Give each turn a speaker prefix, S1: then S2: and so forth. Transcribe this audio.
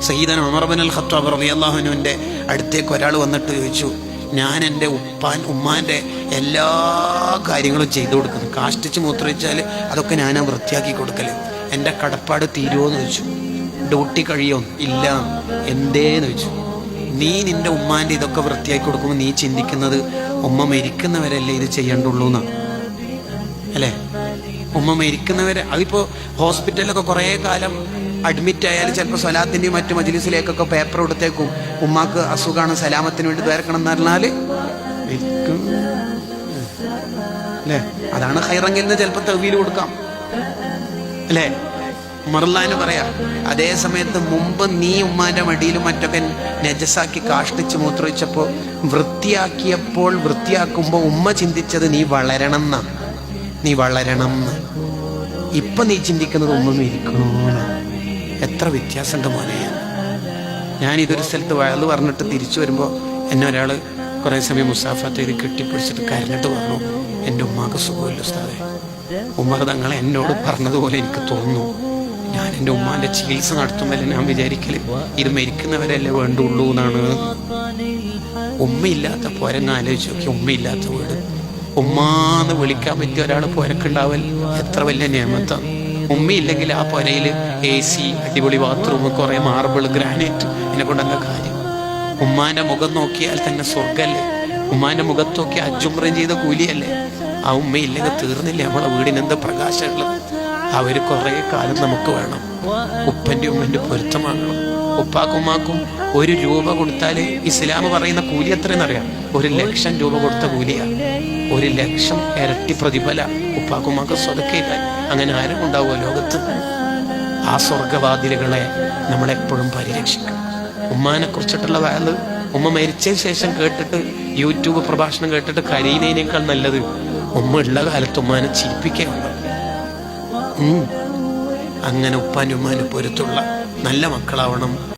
S1: സയ്യിദന ഉമർ ഇബ്നുൽ ഖത്താബ് റളിയല്ലാഹു അൻഹുവിൻ്റെ അടുത്തേക്ക് ഒരാൾ വന്നിട്ട് ചോദിച്ചു, ഞാൻ എൻ്റെ ഉമ്മാൻ്റെ എല്ലാ കാര്യങ്ങളും ചെയ്തു കൊടുക്കുന്നു, കാഷ്ടിച്ച് മൂത്രയിച്ചാൽ അതൊക്കെ ഞാനാ വൃത്തിയാക്കി കൊടുക്കല്, എൻ്റെ കടപ്പാട് തീരുമോയെന്ന് ചോദിച്ചു. ഡ്യൂട്ടി കഴിയോ? ഇല്ല. എന്തേന്ന് ചോദിച്ചു. നീ നിൻ്റെ ഉമ്മാൻ്റെ ഇതൊക്കെ വൃത്തിയാക്കി കൊടുക്കുമ്പോൾ നീ ചിന്തിക്കുന്നത് ഉമ്മ മരിക്കുന്നവരല്ലേ ഇത് ചെയ്യേണ്ടുള്ളൂ എന്നാണ് അല്ലേ? ഉമ്മ മരിക്കുന്നവരെ, അതിപ്പോൾ ഹോസ്പിറ്റലിലൊക്കെ കുറേ കാലം അഡ്മിറ്റ് ആയാലും ചിലപ്പോൾ സ്വലാത്തിൻ്റെയും മറ്റു മജ്ലിസിലേക്കൊക്കെ പേപ്പർ കൊടുത്തേക്കും, ഉമ്മാക്ക് അസുഖമാണ് സലാമത്തിന് വേണ്ടി ദ്വാരക്കണം എന്ന് പറഞ്ഞാൽ അല്ലേ? അതാണ് ഹൈറെങ്കിൽ നിന്ന് ചിലപ്പോൾ തവീൽ കൊടുക്കാം അല്ലേ? ഉമറുല്ലാഹിന് പറയാ, അതേ സമയത്ത് മുമ്പ് നീ ഉമ്മാന്റെ മടിയിലും മറ്റൊക്കെ നജസാക്കി കാഷ്ടിച്ച് മൂത്രയിച്ചപ്പോൾ വൃത്തിയാക്കുമ്പോൾ ഉമ്മ ചിന്തിച്ചത് നീ വളരണം എന്നാണ്, നീ വളരണം എന്ന്. ഇപ്പൊ നീ ചിന്തിക്കുന്നത് ഉമ്മ മരിക്കണോന്നാണ്. എത്ര വ്യത്യാസമുണ്ട് മോനെ. ഞാൻ ഇതൊരു സ്ഥലത്ത് വയല് പറഞ്ഞിട്ട് തിരിച്ചു വരുമ്പോൾ എന്നെ ഒരാൾ കുറേ സമയം മുസാഫത്ത് ചെയ്ത് കെട്ടിപ്പിടിച്ചിട്ട് കരഞ്ഞിട്ട് പറഞ്ഞു, എൻ്റെ ഉമ്മാക്ക് സുഖമില്ല ഉസ്താദേ, ഉമ്മ തങ്ങളെ എന്നോട് പറഞ്ഞതുപോലെ എനിക്ക് തോന്നുന്നു, ഞാൻ എൻ്റെ ഉമ്മാന്റെ ചികിത്സ നടത്തുമ്പോൾ ഞാൻ വിചാരിക്കല് ഇത് മരിക്കുന്നവരല്ലേ വേണ്ടുള്ളൂ എന്നാണ്. ഉമ്മയില്ലാത്ത പോരങ്ങ് ആലോചിച്ച് നോക്കി, ഉമ്മയില്ലാത്ത വീട്. ഉമ്മാന്ന് വിളിക്കാൻ പറ്റിയ ഒരാൾ പോരക്കുണ്ടാവൽ എത്ര വലിയ നിയമത്താണ്. ഉമ്മയില്ലെങ്കിൽ ആ പൊരയിൽ AC, അടിപൊളി ബാത്റൂം, കുറെ മാർബിൾ, ഗ്രാനൈറ്റ്, ഇതിനെ കൊണ്ടങ്ങ് കാര്യം. ഉമ്മാന്റെ മുഖം നോക്കിയാൽ തന്നെ സ്വർഗല്ലേ? ഉമ്മാന്റെ മുഖത്ത് നോക്കി അജുമ്രം ചെയ്ത കൂലിയല്ലേ? ആ ഉമ്മയില്ലെങ്കിൽ തീർന്നില്ലേ നമ്മളെ വീടിനെന്ത് പ്രകാശമുള്ളത്? അവര് കുറെ കാലം നമുക്ക് വേണം. ഉപ്പന്റെ ഉമ്മന്റെ പൊരുത്തമാകണം. ഉപ്പാക്കും ഉമ്മാക്കും 1 രൂപ കൊടുത്താല് ഇസ്ലാം പറയുന്ന കൂലി എത്രയെന്നറിയാം? 1,00,000 രൂപ കൊടുത്ത കൂലിയാ. 1,00,000 ഇരട്ടി പ്രതിഫല ഉപ്പാക്കും ഉമ്മാക്കും സ്വതക്കയില്ല. അങ്ങനെ ആരും ഉണ്ടാവുക ലോകത്ത്? ആ സ്വർഗവാതിലുകളെ നമ്മളെപ്പോഴും പരിരക്ഷിക്കണം. ഉമ്മാനെ കുറിച്ചിട്ടുള്ള വാല് ഉമ്മ മരിച്ചതിന് ശേഷം കേട്ടിട്ട് യൂട്യൂബ് പ്രഭാഷണം കേട്ടിട്ട് കരയുന്നതിനേക്കാൾ നല്ലത് ഉമ്മ ഉള്ള കാലത്ത് ഉമ്മാനെ ചിരിപ്പിക്കുകയാണ്. അങ്ങനെ ഉപ്പാനും ഉമ്മാനും പൊരുത്തുള്ള നല്ല മക്കളാവണം.